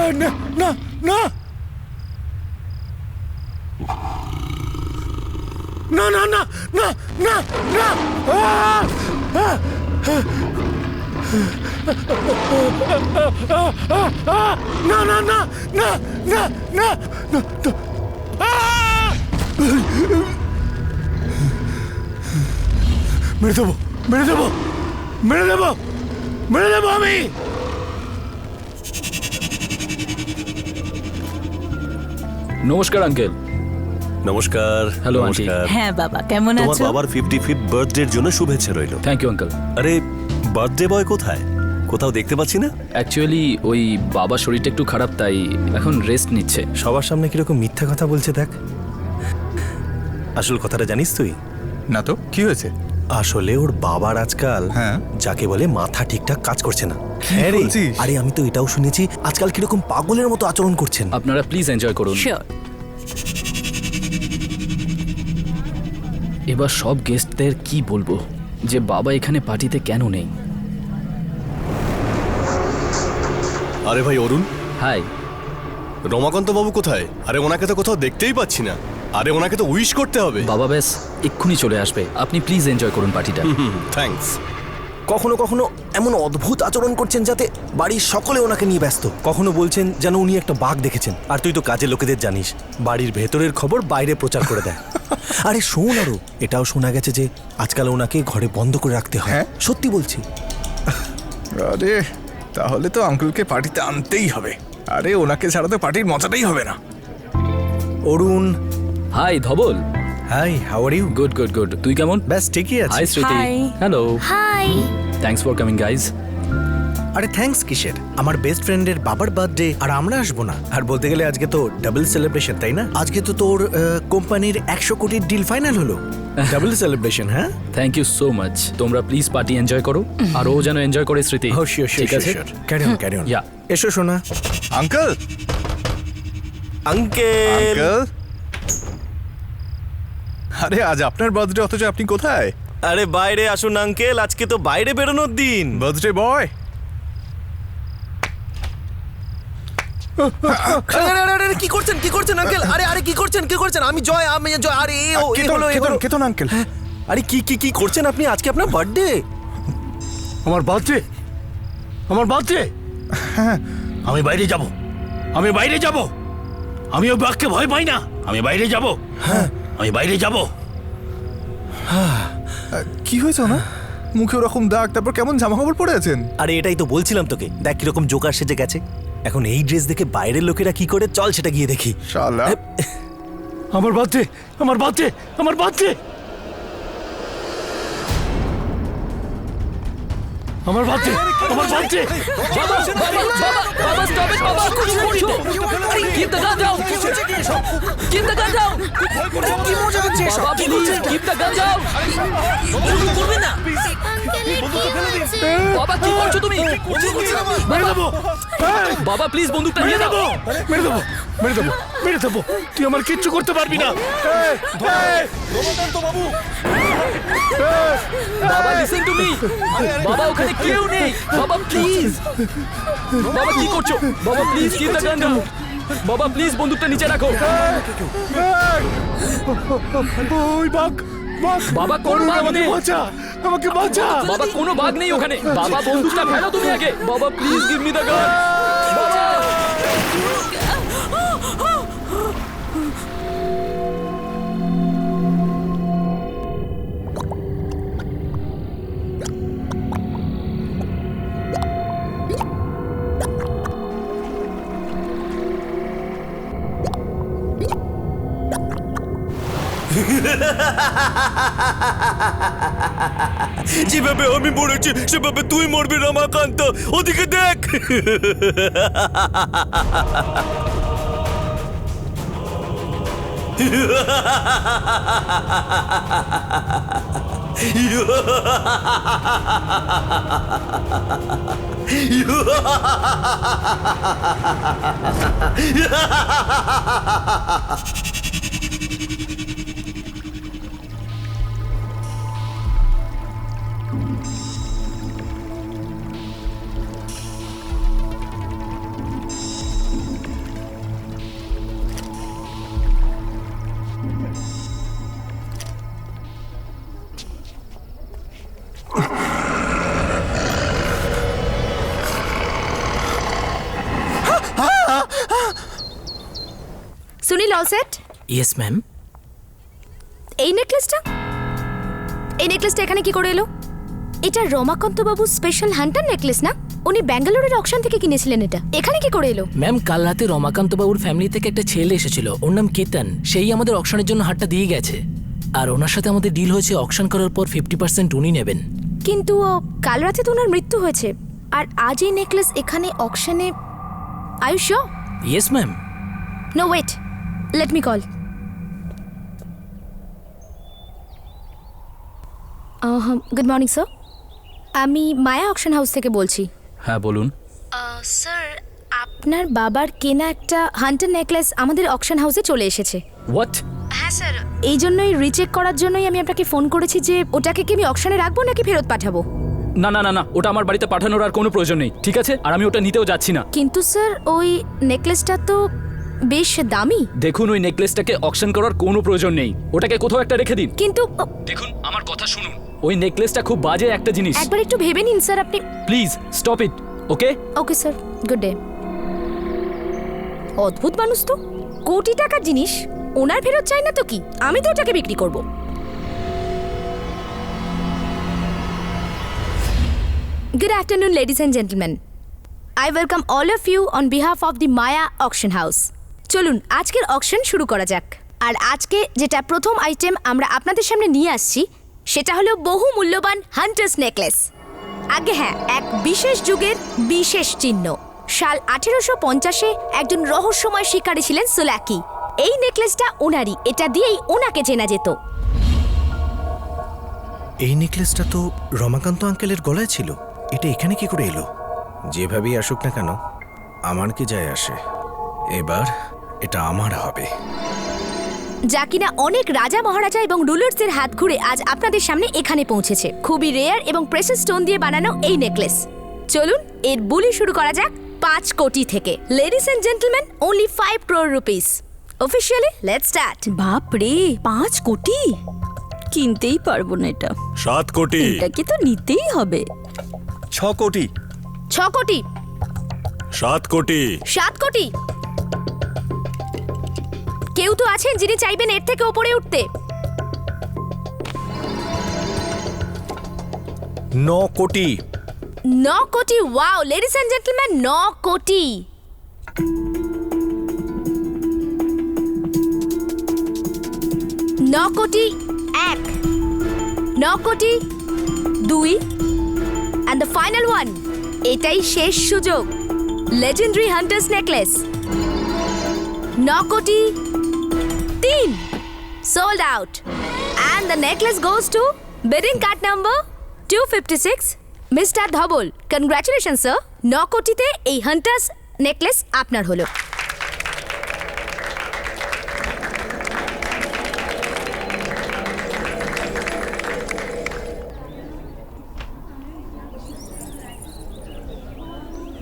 না না না না না না না না না না না না না না না মেরে দেবো মেরে দেবো মেরে দেবো মেরে দেবো আমি। নমস্কার আঙ্কেল। নমস্কার। Hello aunty. হ্যাঁ বাবা, কেমন তোমার আছো? বাবার 55th বার্থডের জন্য শুভেচ্ছা রইল। Thank you uncle. আরে বার্থডে বয় কোথায়? কোথাও দেখতে পাচ্ছি না। অ্যাকচুয়ালি ওই বাবার শরীরটা একটু খারাপ, তাই এখন রেস্ট নিচ্ছে। সবার সামনে কিরকম মিথ্যা কথা বলছে দেখ। আসল কথাটা জানিস তুই? না তো, কি হয়েছে? আসলে ওর বাবার আজকাল যাকে বলে মাথা ঠিকঠাক কাজ করছে না। হ্যাঁ রে, বলছিস? আরে আমি তো এটাও শুনেছি আজকাল কিরকম পাগলের মতো আচরণ করছেন। আপনারা প্লিজ এনজয় করুন। শিওর। এবার সব গেস্টদের কি বলবো যে বাবা এখানে পার্টিতে কেন নেই। আরে ভাই অরুণ, হাই। রমাকান্ত বাবু কোথায়? আরে ওনাকে তো কোথাও দেখতেই পাচ্ছি না। আরে ওনাকে তো উইশ করতে হবে। বাবা ব্যাস এক্ষুনি চলে আসবে, আপনি প্লিজ এনজয় করুন পার্টিটা। থ্যাঙ্কস। কখনো কখনো এমন অদ্ভুত আচরণ করছেন যাতে বাড়ির সকলে ওনাকে নিয়ে ব্যস্ত। কখনো বলছেন যেন উনি একটা বাঘ দেখেছেন। আর তুই তো কাজের লোকেদের জানিস, বাড়ির ভেতরের খবর বাইরে প্রচার করে দেয়। আরে শোন, আরো এটাও শোনা গেছে যে আজকাল ওনাকে ঘরে বন্ধ করে রাখতে হয়। সত্যি বলছি। আরে তাহলে তো আঙ্কেলকে পার্টিতে আনতেই হবে। আরে ওনাকে ছাড়া তো পার্টির মজাটাই হবে না। Arun. Hi Dhaval. Hi, how are you? Good good good. তুই কেমন? ব্যাস ঠিকই আছে। Hi Smriti. Hi. Hello. Hi. Thanks for coming guys. আরে থ্যাঙ্কস কিসের? আমার বেস্ট ফ্রেন্ডের বাবার বার্থডে আর আমরা আসবো না? আর বলতে গেলে আজকে তো ডাবল সেলিব্রেশন, তাই না? আজকে তো তোর কোম্পানির 100 কোটির ডিল ফাইনাল হলো। Double celebration. হ্যাঁ, থ্যাংক ইউ সো মাচ। তোমরা প্লিজ পার্টি এনজয় করো, আর ও যেন এনজয় করে স্মৃতি। ঠিক আছে? Carry on carry on. Yeah. এসো শোনা। Uncle, uncle. আঙ্কেল, আরে আজ আপনার বার্থডে অথচ আপনি কোথায়? আরে বাইরে আসুন আঙ্কেল, আজকে তো বাইরে বেরোনোর দিন। Birthday boy. কি করছেন কি করছেন আঙ্কেল? আরে আরে কি করছেন কি করছেন? আমি জয়, আমি জয়। আরে কেতন আঙ্কেল। আরে কি কি কি করছেন আপনি? আজকে আপনার বার্থডে। আমার বার্থডে, আমার বার্থডে। আমি বাইরে যাব, আমি বাইরে যাব। আমি ওই বাঘকে ভয় পাই না। আমি বাইরে যাব, আমি বাইরে যাব। কি হয়েছে না? মুখে ওরকম দাগ, তারপর কেমন জামা কাপড় পরে আছেন? আরে এটাই তো বলছিলাম তোকে, দেখ কিরকম জোকার সেজে গেছে। এখন এই ড্রেস দেখে বাইরের লোকেরা কি করে, চল সেটা গিয়ে দেখি। শালা। আমার বার্থডে, আমার বার্থডে, আমার বার্থডে, আমার বার্থডে, আমার বার্থডে। বাবা স্টপ ইট বাবা, কি করছো? Keep the gun down, keep the gun down. কি মজা হচ্ছে এসব? বাবা please keep the gun down. করবে না বাবা, কি করছো তুমি? মেরে দেবো, বাবা প্লিজ বন্দুকটা মেরে নিয়ে দেবো, দাও। মেরে দেবো, মেরে দেবো, মেরে দেবো। তুই আমার কিচ্ছু করতে পারবি না। বাবা লিসেন টু মি। বাবা ওখানে কেউ নেই। বাবা প্লিজ। বাবা কি করছো? বাবা please keep the gun down. বাবা প্লিজ বন্দুকটা নিচে রাখো। ওই বাঘ, বাঘ। বাবা কোন বাঘ আমাকে নেই। বাঁচা, আমাকে বাঁচা। বাবা কোনো বাঘ নেই ওখানে। বাবা বন্দুকটা ফেলো তুমি আগে। বাবা please give me the gun. বাবা যেভাবে আমি মরেছি সেভাবে তুই মরবি রমাকান্ত। ওদিকে দেখ। Sunil all set? Yes ma'am. এই নেকলেসটা এখানে কি করে এলো? এটা রমাকান্ত বাবু স্পেশাল হান্টার নেকলেস না? উনি ব্যাঙ্গালোরের অকশন থেকে কিনেছিলেন, এটা এখানে কি করে এলো? ম্যাম, কাল রাতে রমাকান্ত বাবুর ফ্যামিলি থেকে একটা ছেলে এসেছিল, ওর নাম কেতন। সেই আমাদের অকশনের জন্য হারটা দিয়ে গেছে, আর ওনার সাথে আমাদের ডিল হয়েছে অকশন করার পর 50% উনি নেবেন। কিন্তু কাল রাতে তো ওনার মৃত্যু হয়েছে, আর আজ এই নেকলেস এখানে অকশনে। Are you sure? Yes ma'am. No wait, let me call. Good morning sir, আমি মায়া অকশন হাউস থেকে বলছি। হ্যাঁ বলুন। স্যার, আপনার বাবার কেনা একটা হান্টার নেকলেস আমাদের অকশন হাউসে চলে এসেছে। হোয়াট? হ্যাঁ স্যার, এই জন্যই রিচেক করার জন্যই আমি আপনাকে ফোন করেছি যে ওটাকে কি আমি অকশনে রাখবো নাকি ফেরত পাঠাবো। না না না না, ওটা আমার বাড়িতে পাঠানোর আর কোনো প্রয়োজন নেই, ঠিক আছে? আর আমি ওটা নিতেও যাচ্ছি না। কিন্তু স্যার, ওই নেকলেসটা তো বেশ দামি। দেখুন, ওই নেকলেসটাকে অকশন করার কোনো প্রয়োজন নেই, ওটাকে কোথাও একটা রেখে দিন। কিন্তু দেখুন, আমার কথা শুনুন, ওই নেকলেসটা খুব বাজে একটা জিনিস। একবার একটু ভেবে নিন স্যার আপনি। Please stop it, okay? Okay sir, good day. অদ্ভুত মানুষ তো, কোটি টাকার জিনিস ওনার ফেরত চাই না তো কি, আমি তো ওটাকে বিক্রি করব। Good afternoon, ladies and gentlemen. I welcome all of you on behalf of the Maya Auction House. চলুন আজকের অকশন শুরু করা যাক। আর আজকে যেটা প্রথম আইটেম আমরা আপনাদের সামনে নিয়ে আসছি, সেটা হলো বহু মূল্যবান হান্টার্স নেকলেস। আগে হ্যাঁ, এক বিশেষ যুগের বিশেষ চিহ্ন। সাল 1850-এ একজন রহস্যময় শিকারী ছিলেন সোলাকি। এই নেকলেসটা ওনারই, এটা দিয়েই ওনাকে চেনা যেত। এই নেকলেসটা তো রমাকান্ত আঙ্কেলের গলায় ছিল, এটা এখানে কি করে এলো? যেভাবেই আসুক না কেন, আমার কি যায় আসে? এবার এটা আমার হবে। যা কিনা অনেক রাজা মহারাজা এবং রুলার্সের হাত ঘুরে আজ আপনাদের সামনে এখানে পৌঁছেছে। খুবই রেয়ার এবং প্রেসাস স্টোন দিয়ে বানানো এই নেকলেস। চলুন এর বুলি শুরু করা যাক 5 কোটি থেকে। Ladies and gentleman, only 5 crore rupees. Officially, let's start. বাপ রে, 5 কোটি? কিনতেই পারবো না এটা। 7 কোটি। এটাকে তো নিতেই হবে। 6 কোটি। 6 কোটি। 7 কোটি। 7 কোটি। কেউ তো আছেন যিনি চাইবেন এর থেকে উপরে উঠতে? 9 কোটি। 9 কোটি। ওয়াও, লেডিস এন্ড জেন্টলম্যান, 9 কোটি। ন কোটি 1, 9 কোটি 2, and the final one, এটাই শেষ সুযোগ। লেজেন্ডারি হান্টার্স নেকলেস 9 কোটি 3, sold out, and the necklace goes to bidding card number 256, Mr. Dhabal. Congratulations sir, 9 কোটিতে এই হান্টার্স নেকলেস আপনার হলো।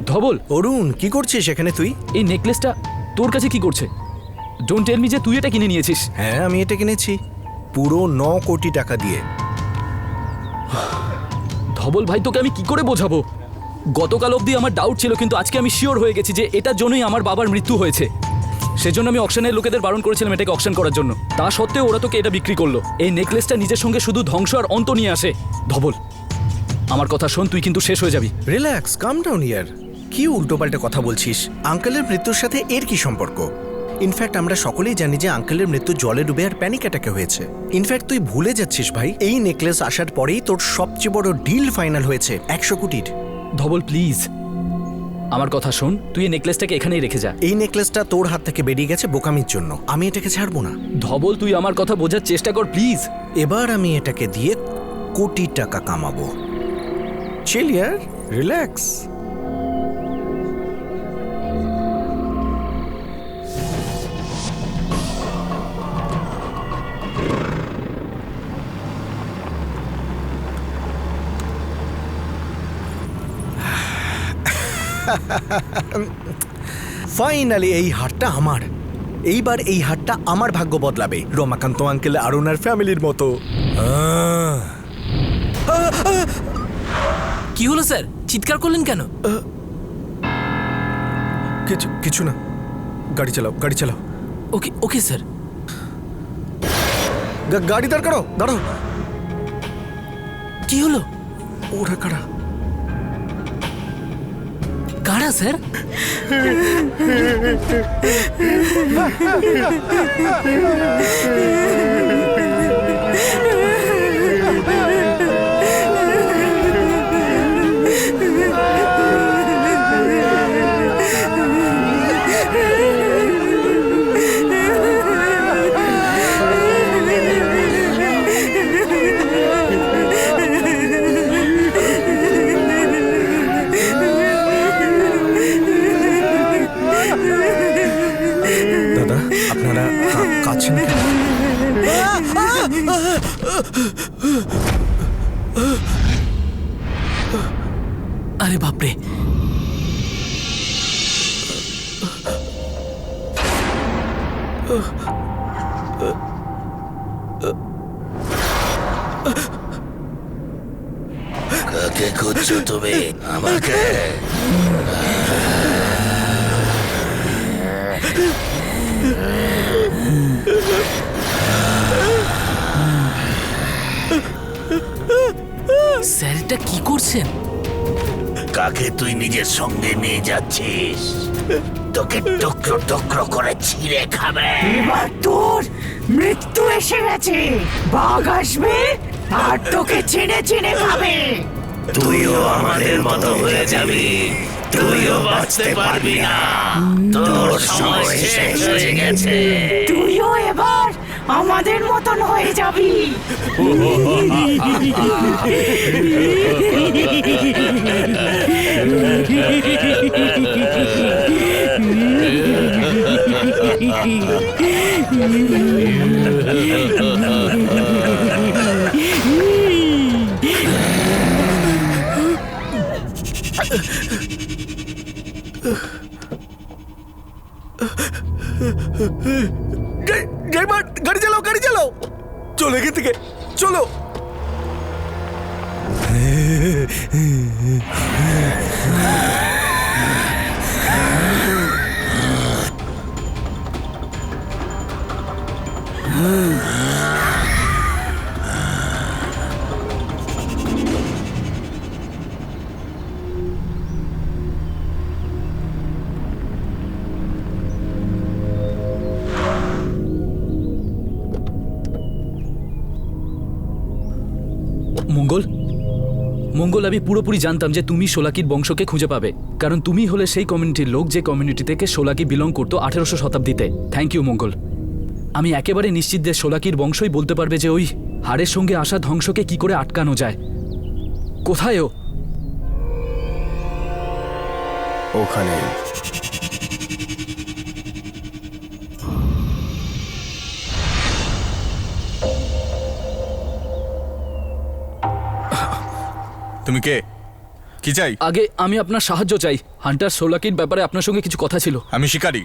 ধবল, অরুণ, কি করছিস এখানে তুই? এই নেকলেসটা তোর কাছে কি করছে? ডোন্ট টেল মি যে তুই এটা কিনে নিয়েছিস। হ্যাঁ, আমি এটা কিনেছি পুরো 9 কোটি টাকা দিয়ে। ধবল ভাই, তোকে আমি কি করে বোঝাবো? গতকাল অবধি আমার ডাউট ছিল, কিন্তু আজকে আমি শিওর হয়ে গেছি যে এটার জন্যই আমার বাবার মৃত্যু হয়েছে। সেজন্য আমি অকশনের লোকেদের বারণ করেছিলাম এটাকে অকশন করার জন্য। তা সত্ত্বেও ওরা তোকে এটা বিক্রি করলো। এই নেকলেসটা নিজের সঙ্গে শুধু ধ্বংস আর অন্ত নিয়ে আসে। ধবল, আমার কথা শোন, তুই কিন্তু শেষ হয়ে যাবি। রিল্যাক্স, কাম ডাউন ইয়ার। কি উল্টোপাল্টা কথা বলছিস? আঙ্কেলের মৃত্যুর সাথে এর কি সম্পর্ক? ইনফ্যাক্ট আমরা সকলেই জানি যে আঙ্কেলের মৃত্যু জলে ডুবে আর প্যানিক অ্যাটাকে হয়েছে। ইনফ্যাক্ট তুই ভুলে যাচ্ছিস ভাই, এই নেকলেস আসার পরেই তোর সবচেয়ে বড় ডিল ফাইনাল হয়েছে 100 কোটির। ধবল প্লিজ, আমার কথা শোন, তুই এই নেকলেসটাকে এখানেই রেখে যা। এই নেকলেসটা তোর হাত থেকে বেরিয়ে গেছে বোকামির জন্য, আমি এটাকে ছাড়বো না। ধবল, তুই আমার কথা বোঝার চেষ্টা কর প্লিজ। এবার আমি এটাকে দিয়ে কোটি টাকা কামাবো। চিল ইয়ার, রিল্যাক্স। ফাইনালি এই হারটা আমার। এইবার এই হারটা আমার ভাগ্য বদলাবে, রমাকান্ত আঙ্কেল আর ওনার ফ্যামিলির মতো। কি হলো স্যার, চিৎকার করলেন কেন? কিছু না, গাড়ি চালাও, গাড়ি চালাও। ওকে ওকে স্যার। গাড়ি দাঁড় করো, দাঁড়াও। কি হলো? ওরা কারা? কারা স্যার? দাদা, আপনারা কাছেন কেন? আরে বাপরে, কাকে খুঁজছো তুমি? আমাকে? স্যার এটা কি করছেন? কাকে তুই নিজের সঙ্গে নিয়ে যাচ্ছিস? তোকে টুকরো টুকরো করে ছিঁড়ে খাবে। এবার তোর মৃত্যু এসে গেছে। বাঘ আসবে আর তোকে চিনে চিনে খাবে। তুইও আমাদের মতো হয়ে যাবি, তুইও বাঁচতে পারবি না। তোর সময় শেষ হয়ে গেছে। তুইও এবার আমাদের মতন হয়ে যাবি। গাড়ি চালাও, গাড়ি চালাও, চলো এখান থেকে, চলো। মঙ্গল, মঙ্গল, আমি পুরোপুরি জানতাম যে তুমি সোলাকির বংশকে খুঁজে পাবে, কারণ তুমি হলে সেই কমিউনিটির লোক যে কমিউনিটি থেকে সোলাকি বিলং করতো 1800 শতাব্দীতে। থ্যাংক ইউ মঙ্গল। আমি একেবারে নিশ্চিত যে সোলাকির বংশই বলতে পারবে যে ওই হাড়ের সঙ্গে আসা ধ্বংসকে কি করে আটকানো যায়। কোথায় ও? ওখানে। তুমি কে? কি চাই? আগে আমি আপনার সাহায্য চাই। হান্টার সোলাকির ব্যাপারে আপনার সঙ্গে কিছু কথা ছিল। আমি শিকারী,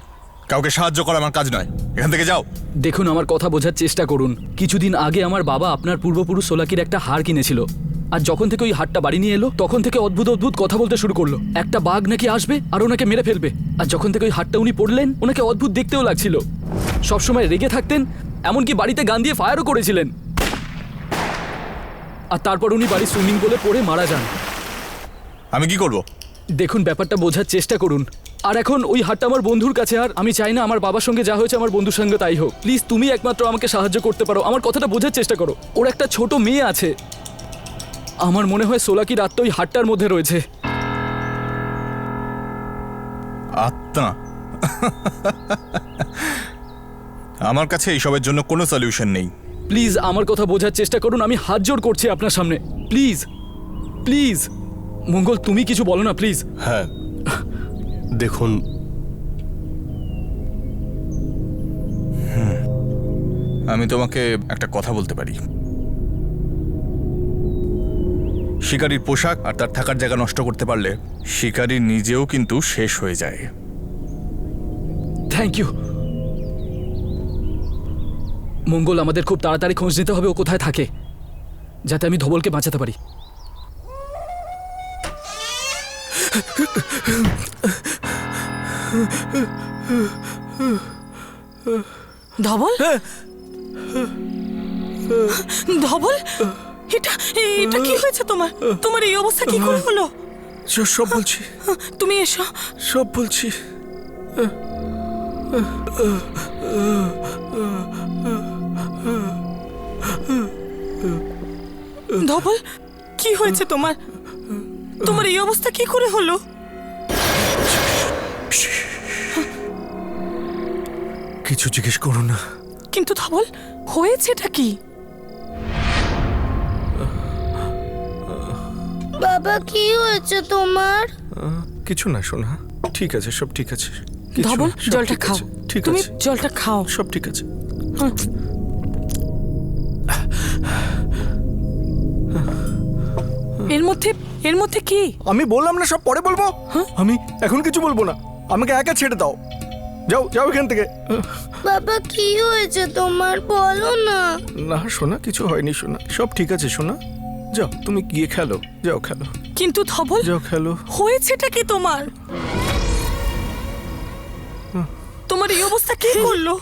কাউকে সাহায্য করা আমার কাজ নয়। এখান থেকে যাও। দেখুন, আমার কথা বোঝার চেষ্টা করুন। কিছুদিন আগে আমার বাবা আপনার পূর্বপুরুষ সোলাকির একটা হাড় কিনেছিল, আর যখন থেকে ওই হাড়টা বাড়ি নিয়ে এলো তখন থেকে অদ্ভুত অদ্ভুত কথা বলতে শুরু করলো। একটা বাঘ নাকি আসবে আর ওনাকে মেরে ফেলবে। আর যখন থেকে ওই হাড়টা উনি পড়লেন, ওনাকে অদ্ভুত দেখতেও লাগছিল। সবসময় রেগে থাকতেন, এমনকি বাড়িতে গান দিয়ে ফায়ারও করেছিলেন। আর তারপর উনি বাড়ির সুইমিং পুলে পড়ে মারা যান। আমি কি করব? দেখুন, ব্যাপারটা বোঝার চেষ্টা করুন। আর এখন ওই হাটটা আমার বন্ধুর কাছে, আর আমি চাই না আমার বাবার সঙ্গে যা হয়েছে আমার বন্ধুর সঙ্গে তাই হোক। প্লিজ, তুমি একমাত্র আমাকে সাহায্য করতে পারো। আমার কথাটা বোঝার চেষ্টা করো। ওর একটা ছোট মেয়ে আছে। আমার মনে হয় সোলাকির আত্মা ওই হাটটার মধ্যে রয়েছে। আত্মা? আমার কাছে এইসবের জন্য কোনো সলিউশন নেই। প্লিজ আমার কথা বোঝার চেষ্টা করুন। আমি হাত জোড় করছি আপনার সামনে। প্লিজ প্লিজ মঙ্গল, তুমি কিছু বলো না প্লিজ। হ্যাঁ, দেখুন, আমি তোমাকে একটা কথা বলতে পারি। শিকারীর পোশাক আর তার থাকার জায়গা নষ্ট করতে পারলে শিকারী নিজেও কিন্তু শেষ হয়ে যায়। থ্যাংক ইউ মঙ্গল। আমাদের খুব তাড়াতাড়ি খোঁজ নিতে হবে ও কোথায় থাকে, যাতে আমি ধবলকে বাঁচাতে পারি। ধবল ধবল এটা এটা কি হয়েছে তোমার? তোমার এই অবস্থা কি করে হলো? সব বলছি, তুমি এসো। সব বলছি। ধবল কি হয়েছে তোমার? তোমার এই অবস্থা কি করে হলো? কিছু জিজ্ঞেস করো না। কিন্তু ধবল হয়েছেটা কি? বাবা কি হয়েছে তোমার? কিছু না সোনা, ঠিক আছে, সব ঠিক আছে। কিছু ধবল না, সব জলটা ঠিক খাও, আছে, ঠিক তুমি আছে, জলটা খাও। সব ঠিক আছে। এর মধ্যে কি? আমি বললাম না সব পরে বলবো। আমি এখন কিছু বলবো না, আমাকে একা ছেড়ে দাও। যাও যাও এখান থেকে। বাবা কি হয়েছে তোমার, বলো না। না সোনা, কিছু হয়নি সোনা, সব ঠিক আছে সোনা। যাও তুমি গিয়ে খেলো, যাও খেলো, কিন্তু ধবল যাও খেলো। হয়েছেটা কি তোমার? তোমার এই অবস্থা কি করলো?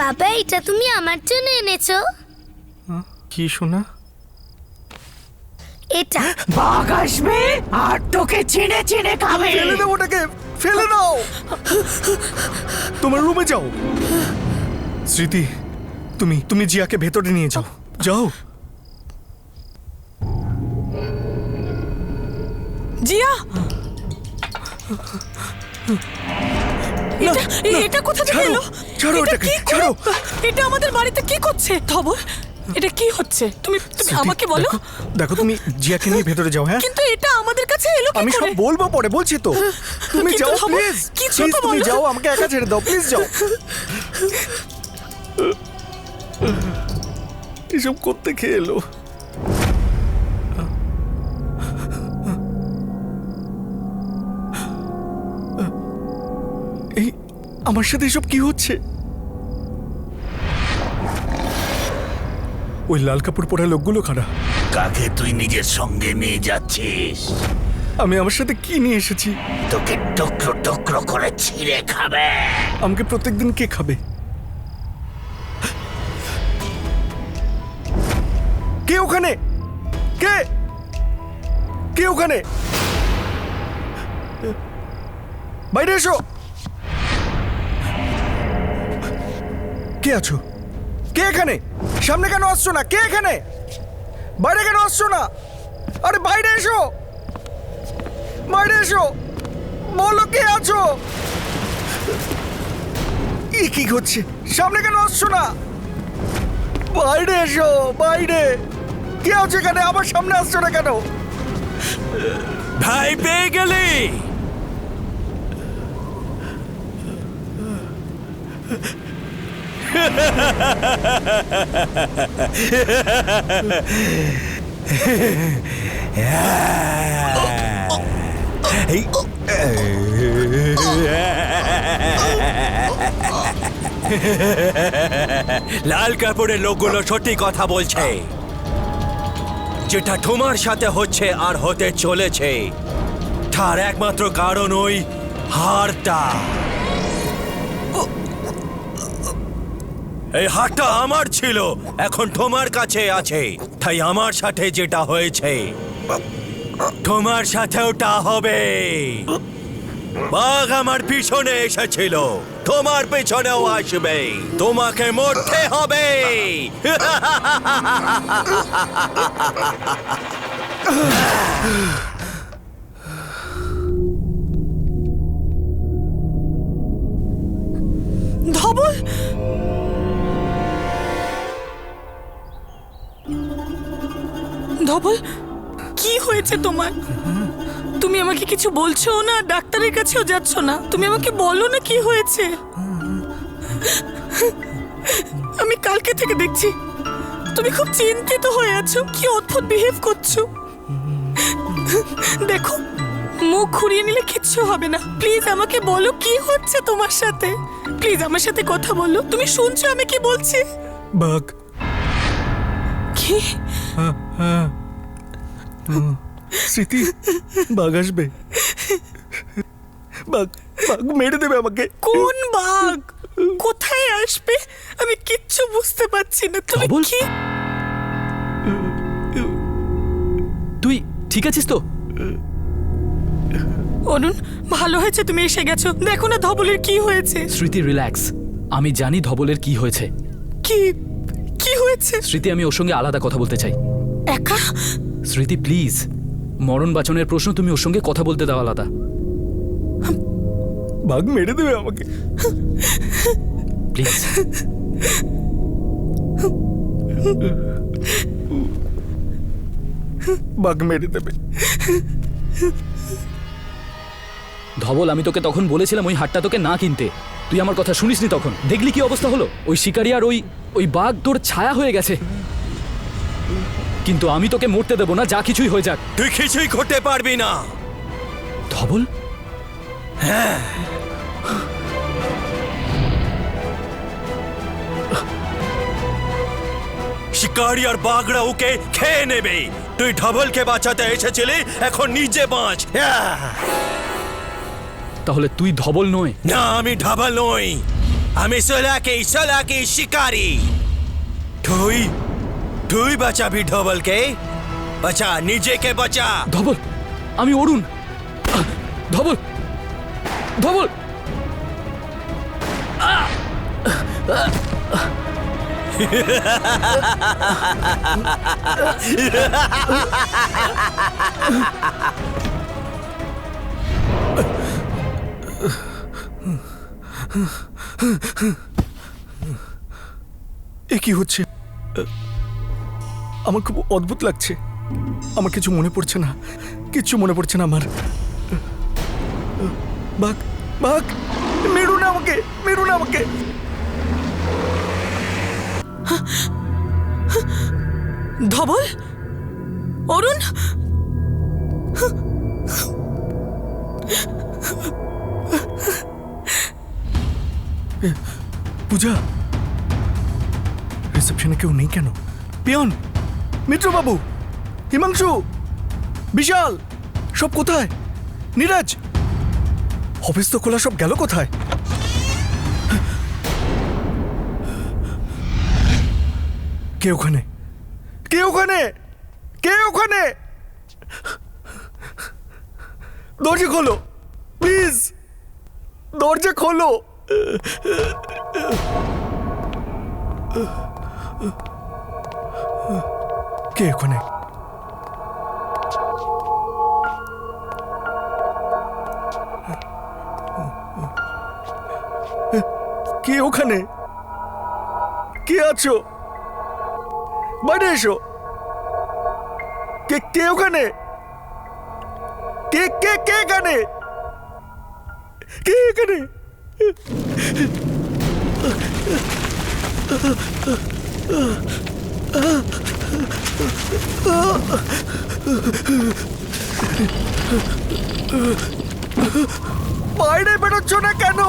বাবা এটা তুমি আমার জন্য এনেছো? কি সোনা? এটা বাঘ আসবে আর তোকে চিনে চিনে খাবে। ফেলে দাও ওটাকে, ফেলে দাও। তোমার রুমে যাও। স্মৃতি, তুমি জিয়াকে ভেতরে নিয়ে যাও, যাও। জিয়া এটা কোথা থেকে ছাড়ো, এলো? ছাড়ো এটা ওটাকে, কি ছাড়ো। এটা আমাদের বাড়িতে কি করছে? ধবল এটা কি হচ্ছে? তুমি স্মৃতি, আমাকে বলো। দেখো তুমি জিয়াকে নিয়ে ভেতরে যাও। হ্যাঁ, কিন্তু এটা আমাদের কাছে এলো কি আমি সব করে? বলবো পরে, বলছি তো। তুমি কিন্তু যাও ধবল, প্লিজ, কিছু প্লিজ তো তুমি বলো। যাও, আমাকে একা ছেড়ে দাও, প্লিজ যাও। এসব করতে খেয়ে এলো। এই আমার সাথে এসব কি হচ্ছে? ওই লাল কাপড় পরা লোকগুলো কারা? কাকে তুই নিজের সঙ্গে নিয়ে যাচ্ছিস? আমি আমার সাথে কি নিয়ে এসেছি? তোকে টুকরো টুকরো করে ছিঁড়ে খাবে। আমাকে প্রত্যেকদিন কে খাবে? কে ওখানে? কে কে ওখানে? বাইরে এসো। কে আছো? কে এখানে? সামনে কেন আসছো না? কে এখানে? বাইরে কেন আসছো না? আরে বাইরে এসো, বাইরে এসো, বলো কে আছো? কি হচ্ছে? সামনে কেন আসছো না? বাইরে এসো, বাইরে। কে আছে এখানে? আমার সামনে আসছো না কেন? ভাই পেয়ে গেলি? লাল কাপড়ের লোকগুলো সত্যি কথা বলছে। যেটা তোমার সাথে হচ্ছে আর হতে চলেছে তার একমাত্র কারণ ওই হারটা। এই হারটা আমার ছিল, এখন তোমার কাছে আছে। তাই আমার সাথে যেটা হয়েছে তোমার সাথেও তা হবে। বাঘ আমার পিছনে এসেছিল, তোমার পেছনেও আসবে। তোমাকে মরতে হবে। ধবল ধবল কি হয়েছে তোমার? তুমি আমাকে কিছু বলছো না, ডাক্তারের কাছেও যাচ্ছ না। তুমি আমাকে বলো না কি হয়েছে। আমি কালকে থেকে দেখছি তুমি খুব চিন্তিত হয়ে আছো। কি অদ্ভুত বিহেভ করছো। দেখো মুখ ঘুরিয়ে নিলে কিচ্ছু হবে না। প্লিজ আমাকে বলো কি হচ্ছে তোমার সাথে। প্লিজ আমার সাথে কথা বলো। তুমি শুনছো আমি কি বলছি? বাঘ। কি? স্মৃতি, বাঘ আসবে। বাঘ বাঘ মেরে দেবে আমাকে। কোন বাঘ কোথায় আসবে আমি কিচ্ছু বুঝতে পারছি না। তুমি ধবল? কি তুই ঠিক আছিস তো? অরুণ, ভালো হয়েছে তুমি এসে গেছো। দেখো না ধবলের কি হয়েছে। স্মৃতি রিল্যাক্স, আমি জানি ধবলের কি হয়েছে। কি কি হয়েছে? স্মৃতি, আমি ওর সঙ্গে আলাদা কথা বলতে চাই। একা? স্মৃতি প্লিজ, মরণ বাঁচনের প্রশ্ন, তুমি ওর সঙ্গে কথা বলতে দাও আলাদা। বাঘ মেরে দেবে আমাকে। প্লিজ। বাঘ মেরে দেবে। ধবল, আমি তোকে তখন বলেছিলাম ওই হাটটা তোকে না কিনতে। তুই আমার কথা শুনিসনি তখন। দেখলি কি অবস্থা হলো? ওই শিকারি আর ওই বাঘ তোর ছায়া হয়ে গেছে। কিন্তু আমি তোকে মরতে দেবো না, যা কিছুই হয়ে যাক। তুই কিছুই করতে পারবি না। ধবল, শিকারি আর বাঘরা ওকে খেয়ে নেবে। তুই ধবলকে বাঁচাতে এসেছিলি, এখন নিজে বাঁচ। তাহলে তুই ধবল নয়? না, আমি ধবল নই, আমি সোলাকি শিকারি। তুই তুই বাঁচাবি ধবলকে? বাঁচা, নিজেকে বাঁচা। ধবল, আমি অরুণ। ধবল, ধবল। এ কি হচ্ছে? আমার খুব অদ্ভুত লাগছে। আমার কিছু মনে পড়ছে না, কিচ্ছু মনে পড়ছে না আমার। বাঘ, বাঘ, মেরু না আমাকে, মেরু না আমাকে। ধবল, অরুণ, পূজা, রিসেপশনে কেউ নেই কেন? পিয়ন, মিত্রবাবু, হিমাংশু, বিশাল, সব কোথায়? নীরজ, অফিস তো খোলা, সব গেল কোথায়? কে ওখানে? কে ওখানে? কে ওখানে? দরজা খোলো প্লিজ, দরজা খোলো। কে ওখানে? কে ওখানে? কে আছো? বাইরে এসো। কে কে ওখানে? কে কে কে এখানে? কে এখানে? বাইরে বেরোচ্ছ না কেন?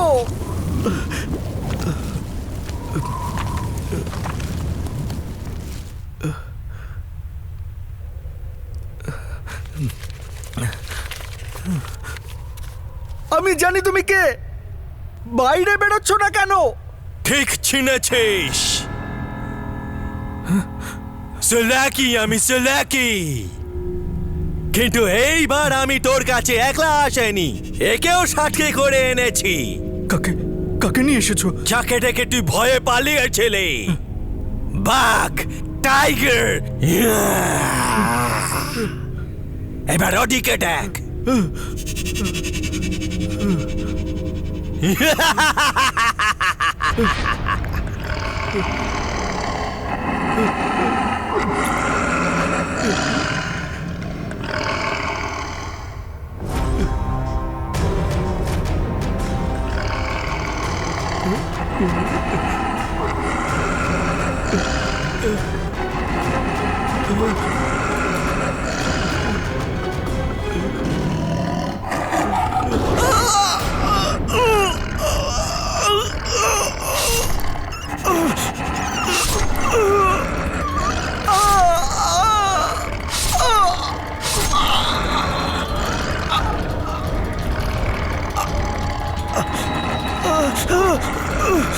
আমি জানি তুমি কে। বাইরে বেরোচ্ছ না কেন? ঠিক চিনেছিস, সোলাকি, আমি সোলাকি। কিন্তু এইবার আমি তোর কাছে একলা আসেনি, একেও সাথে করে এনেছি। কাকে কাকে নিয়ে এসেছো? যাকে ডেকে তুই ভয়ে পালিয়েছিলি, বাঘ, টাইগার। এবার ওদিকে দেখ।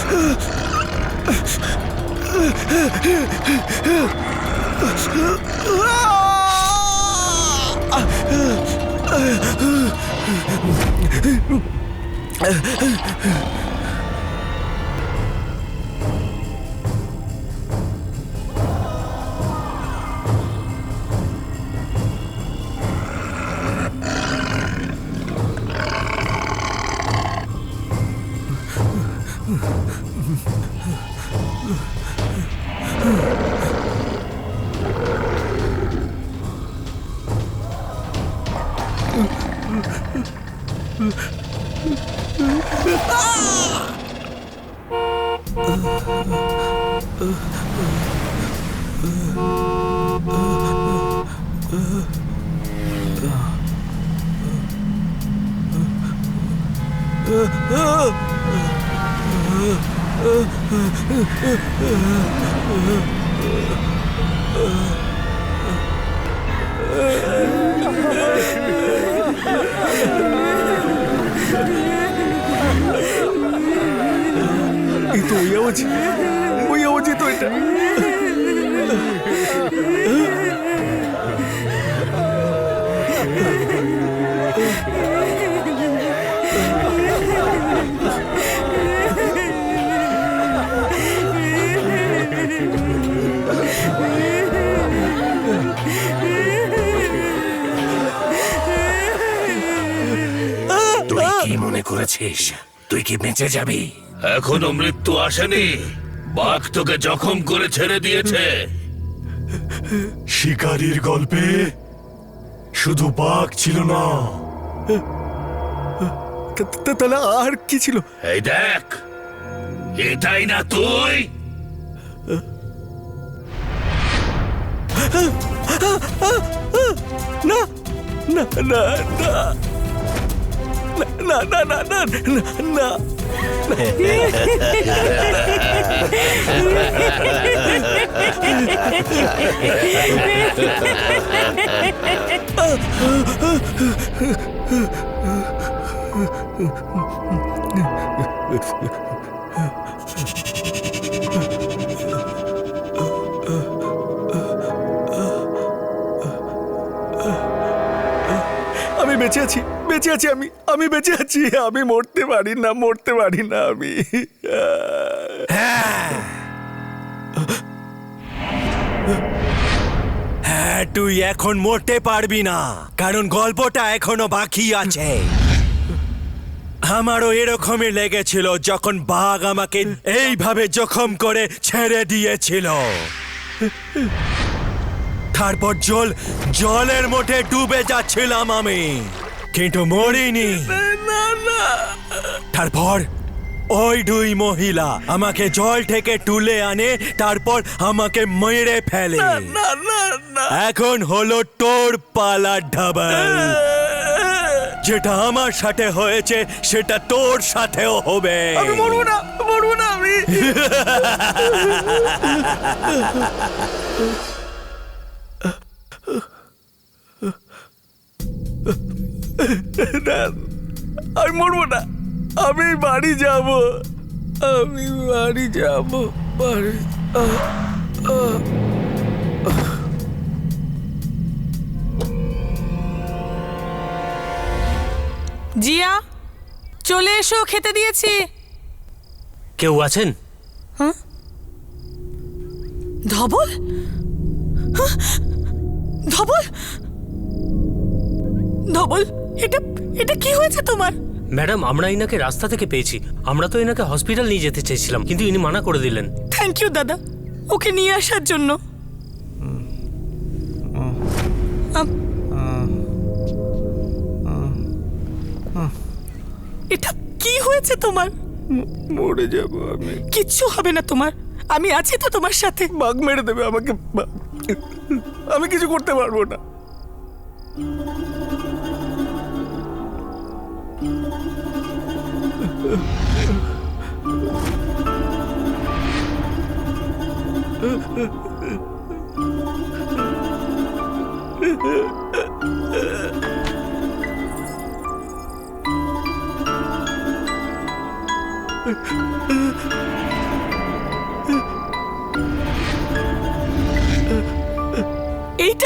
এই তো ওই আওয়াজই তো এটা। তুই কি মনে করেছিস তুই কি বেঁচে যাবি? এখনো মৃত্যু আসেনি। বাঘ তোকে জখম করে ছেড়ে দিয়েছে। শিকারীর গল্পে শুধু বাঘ ছিল না, তাহলে আর কি ছিল? এই দেখ, এটাই না তুই? না না না না না না না না না। আমি বেঁচে আছি, বেঁচে আছি, আমি বেঁচে আছি। আমি মরতে পারি না, মরতে পারি না আমি। হ্যাঁ, তুই এখন মরতে পারবি না, কারণ গল্পটা এখনো বাকি আছে। আমারও এরকমই লেগেছিল যখন বাঘ আমাকে এইভাবে জখম করে ছেড়ে দিয়েছিল। তারপর জলের মধ্যে ডুবে যাচ্ছিলাম আমি, কিন্তু মরিনি। তারপর ওই দুই মহিলা আমাকে জল থেকে তুলে আনে, তারপর আমাকে মেরে ফেলে। এখন হলো তোর পালা, ডাবল। যেটা আমার সাথে হয়েছে সেটা তোর সাথেও হবে। আমি মরবো না, মরবো না আমি। আমি মরবো না, আমি বাড়ি যাব, আমি বাড়ি যাব, বাড়ি। জিয়া, চলে এসো, খেতে দিয়েছি। কেউ আছেন? ধবল? হ্যাঁ? ধবল? ধবল, এটা কি হয়েছে তোমার? ম্যাডাম, আমরা ইনাকে রাস্তা থেকে পেয়েছি। আমরা তো ইনাকে হসপিটাল নিয়ে যেতে চেয়েছিলাম, কিন্তু ইনি মানা করে দিলেন। থ্যাংক ইউ দাদা, ওকে নিয়ে আসার জন্য। এটা কি হয়েছে তোমার? মরে যাব আমি। কিচ্ছু হবে না তোমার, আমি আছি তো তোমার সাথে। বাঘ মেরে দেবে আমাকে, আমি কিছু করতে পারবো না।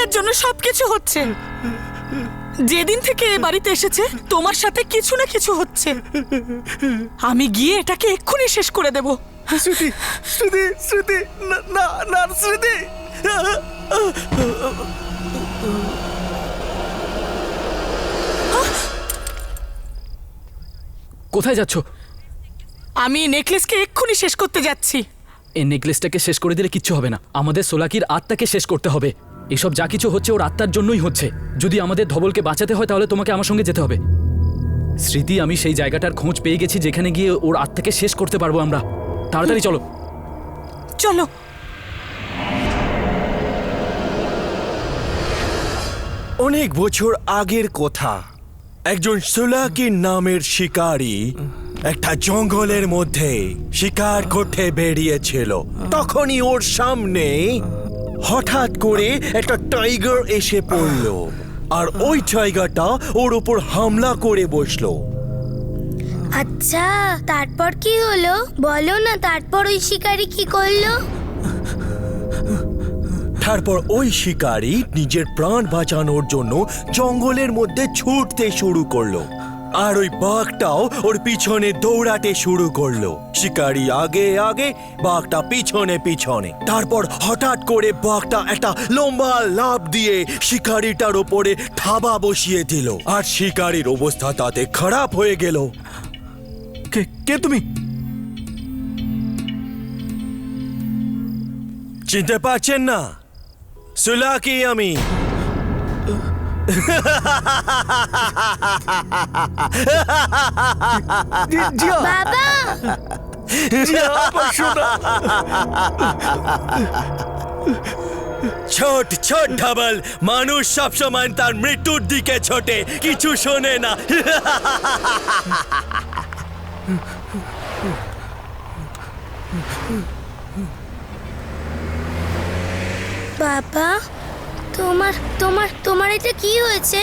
কিসের জন্য সবকিছু হচ্ছে? যেদিন থেকে এ বাড়িতে এসেছে তোমার সাথে কিছু না কিছু হচ্ছে। আমি গিয়ে এটাকে এক্ষুনি শেষ করে দেব। স্মৃতি স্মৃতি স্মৃতি, না না না স্মৃতি। কোথায় যাচ্ছ? আমি নেকলেসকে এক্ষুনি শেষ করতে যাচ্ছি। এই নেকলেসটাকে শেষ করে দিলে কিচ্ছু হবে না। আমাদের সোলাকির আত্মাকে শেষ করতে হবে। এসব যা কিছু হচ্ছে ওর আত্মার জন্যই হচ্ছে। যদি আমাদের ধবলকে বাঁচাতে হয় তাহলে তোমাকে আমার সঙ্গে যেতে হবে। স্মৃতি, আমি সেই জায়গাটার খোঁজ পেয়ে গেছি যেখানে গিয়ে ওর আত্মাকে শেষ করতে পারবো আমরা। তাড়াতাড়ি চলো। চলো। অনেক বছর আগের কথা, একজন সোলাকি নামের শিকারী একটা জঙ্গলের মধ্যে শিকার করতে বেরিয়েছিল। তখনই ওর সামনে হঠাৎ করে একটা টাইগার এসে পড়ল, আর ওই টাইগারটা ওর উপর হামলা করে বসলো। আচ্ছা, তারপর কি হলো বলো না? তারপর ওই শিকারী কি করলো? তারপর ওই শিকারী নিজের প্রাণ বাঁচানোর জন্য জঙ্গলের মধ্যে ছুটতে শুরু করলো, আর ওই বাঘটাও ওর পিছনে দৌড়াতে শুরু করলো। শিকারী আগে আগে, বাঘটা পিছনে পিছনে। তারপর হঠাৎ করে বাঘটা একটা লম্বা লাফ দিয়ে শিকারীটার ওপরে থাবা বসিয়ে দিল, আর শিকারীর অবস্থা তাতে খারাপ হয়ে গেল। কে তুমি? চিনতে পারছেন না? সোলাকি আমি। জিয়া, বাবা, জিয়া, আমার সোনা। ছোট ছোট ঢাবল মানুষ সবসময় তার মৃত্যুর দিকে ছোটে, কিছু শোনে না। বাবা, তোমার তোমার তোমার এটা কি হয়েছে?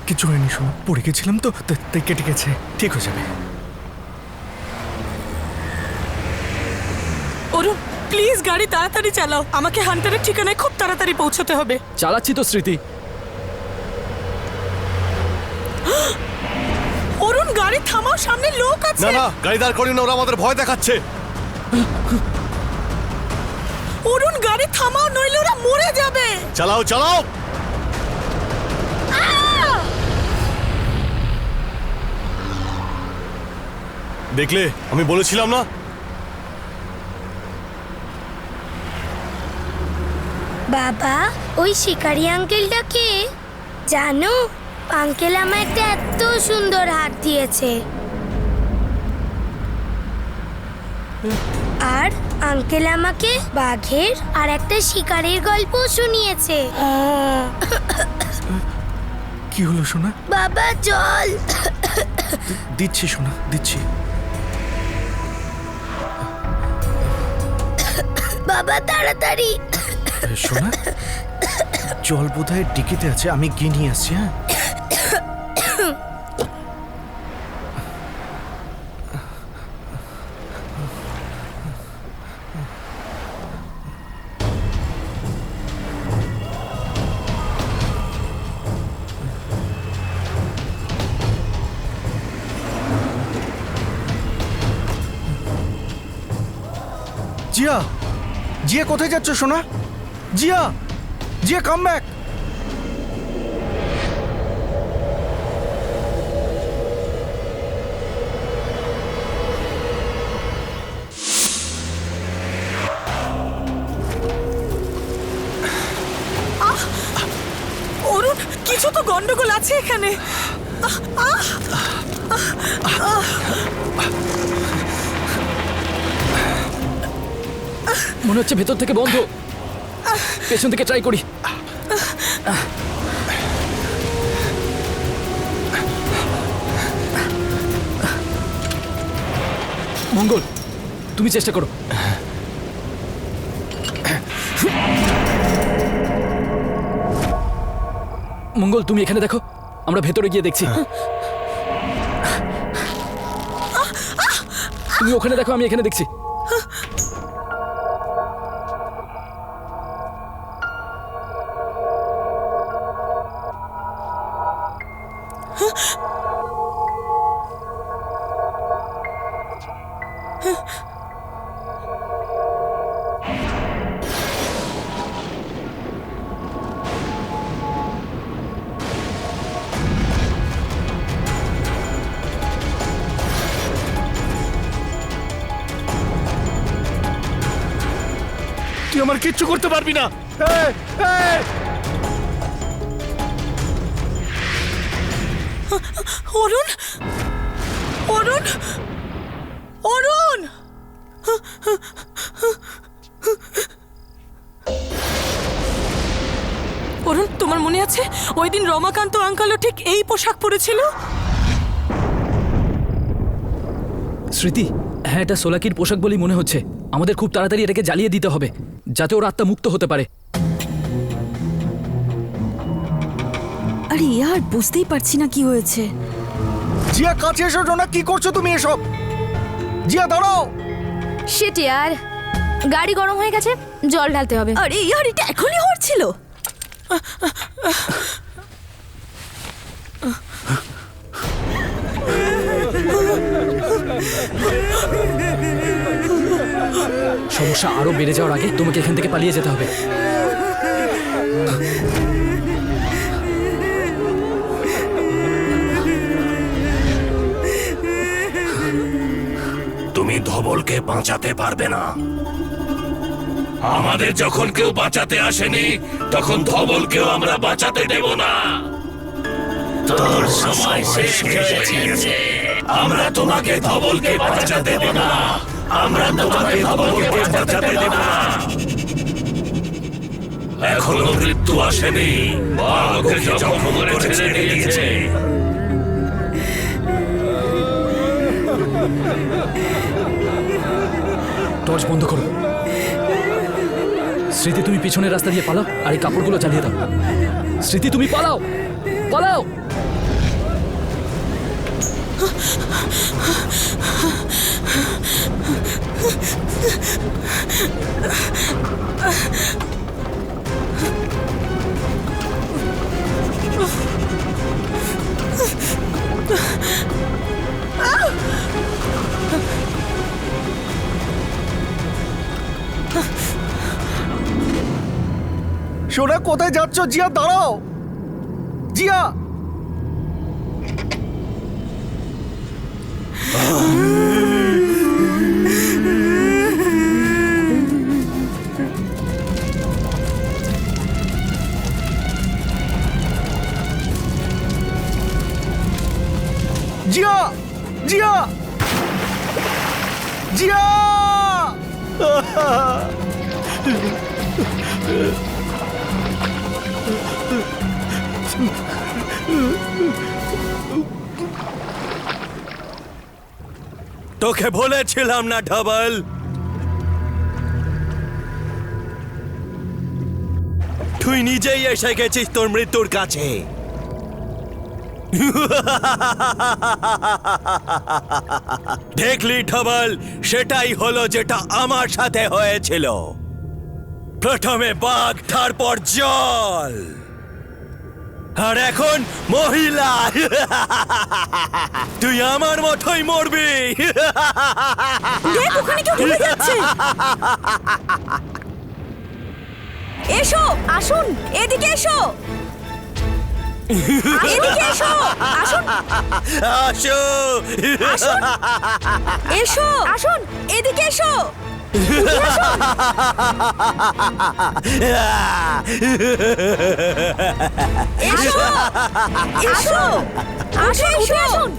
কিছু হয়নি শোনা, পড়ে গেছিলাম তো, তাই কেটে গেছে। ঠিক হয়ে যাবে। অরুণ, প্লিজ গাড়ি তাড়াতাড়ি চালাও। আমাকে হান্টারের ঠিকানায় খুব তাড়াতাড়ি পৌঁছতে হবে। চালাচ্ছি তো স্মৃতি। অরুণ, গাড়ি থামাও, সামনে লোক না আছে। না, গাড়ি দাঁড় করিয়ে না, ওরা আমাদের ভয় দেখাচ্ছে। অরুণ, গাড়ি থামাও, নইলে ওরা মরে যাবে। চালাও চালাও। দেখলে, আমি বলেছিলাম না? বাবা, ওই শিকারি আঙ্কেলটা কে জানো? আঙ্কেল আমায় একটা এত সুন্দর হাত দিয়েছে, আর আঙ্কেল আমাকে বাঘের আর একটা শিকারের গল্প শুনিয়েছে। কি হলো সোনা? বাবা, জল। দিচ্ছি সোনা, দিচ্ছি। বাবা, তাড়াতাড়ি। সোনা, জল বোধহয় ডিকিতে আছে, আমি গিয়ে নিয়ে আসছি। হ্যাঁ, জিয়া, জিয়া কোথায় যাচ্ছ সোনা? Jia, Jia, come back. অরুণ, কিছু তো গন্ডগোল আছে এখানে। মনে হচ্ছে ভেতর থেকে বন্ধ। পেছন থেকে ট্রাই করি। মঙ্গল, তুমি চেষ্টা করো। মঙ্গল, তুমি এখানে দেখো, আমরা ভেতরে গিয়ে দেখছি। তুমি ওখানে দেখো, আমি এখানে দেখছি। তুই আমার কিচ্ছু করতে পারবি না। এই, এই! অরুণ, অরুণ, অরুণ! অরুণ, তোমার মনে আছে ওই দিন রমাকান্ত আঙ্কালও ঠিক এই পোশাক পরেছিল? স্মৃতি, হ্যাঁ এটা সোলাকির পোশাক বলেই মনে হচ্ছে। আমাদের খুব তাড়াতাড়ি এটাকে জ্বালিয়ে দিতে হবে যাতে ওর আত্মা মুক্ত হতে পারে। আরে ইয়ার, বুঝতেই পারছি না কি হয়েছে। জিয়া কাছে এসো জোনা, কি করছো তুমি এসব? জিয়া দাঁড়াও। শিট ইয়ার, গাড়ি গরম হয়ে গেছে, জল ঢালতে হবে। আরে ইয়ার, এটা এখনই হচ্ছিল। সমস্যা আরো বেড়ে যাওয়ার আগে তোমাকে এখান থেকে পালিয়ে যেতে হবে। তুমি ধবলকে বাঁচাতে পারবে না। আমাদের যখন কেউ বাঁচাতে আসেনি তখন ধবলকেও আমরা বাঁচাতে দেব না। তোর সময় শেষ হয়ে গেছে। আমরা তোমাকে ধবলকে বাঁচাতে দেব না। আমরা তোমাকে ধবলকে বাঁচাতে দেব না। এখনো মৃত্যু আসেনি। ওকে জখম করে ছেড়ে দিয়েছে। টর্চ বন্ধ করো। স্মৃতি, তুমি পিছনের রাস্তা দিয়ে পালাও আর এই কাপড়গুলো জ্বালিয়ে দাও। স্মৃতি, তুমি পালাও, পালাও। সোনা, কোথায় যাচ্ছ? জিয়া দাঁড়াও। জিয়া! জিয়া! জিয়া! জিয়া! তোকে বলেছিলাম না ঢবল, তুই নিজেই এসে গেছিস তোর মৃত্যুর কাছে। দেখলি ঢবল, সেটাই হলো যেটা আমার সাথে হয়েছিল। প্রথমে বাঘ, তারপর জল, আর এখন মহিলা। তুই আমার মতোই মরবি। দেখ, ওখানে কেউ ঢুকে যাচ্ছে। এসো, আসুন, এদিকে এসো। এদিকে এসো, আসুন, আসো, আসুন, এসো, আসুন, এদিকে এসো। এসো, এসো, আসুন, উঠে আসুন।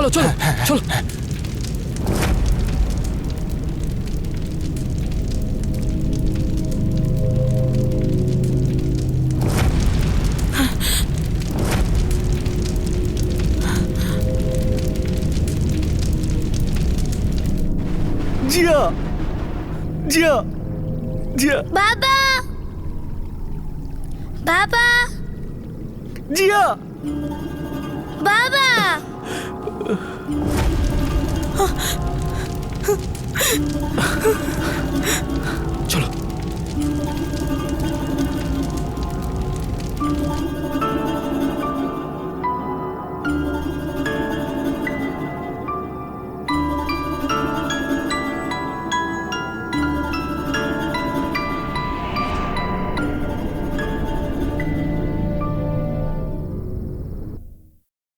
চলো চলো চলো। জিয়া জিয়া জিয়া বাবা বাবা জিয়া বাবা চলো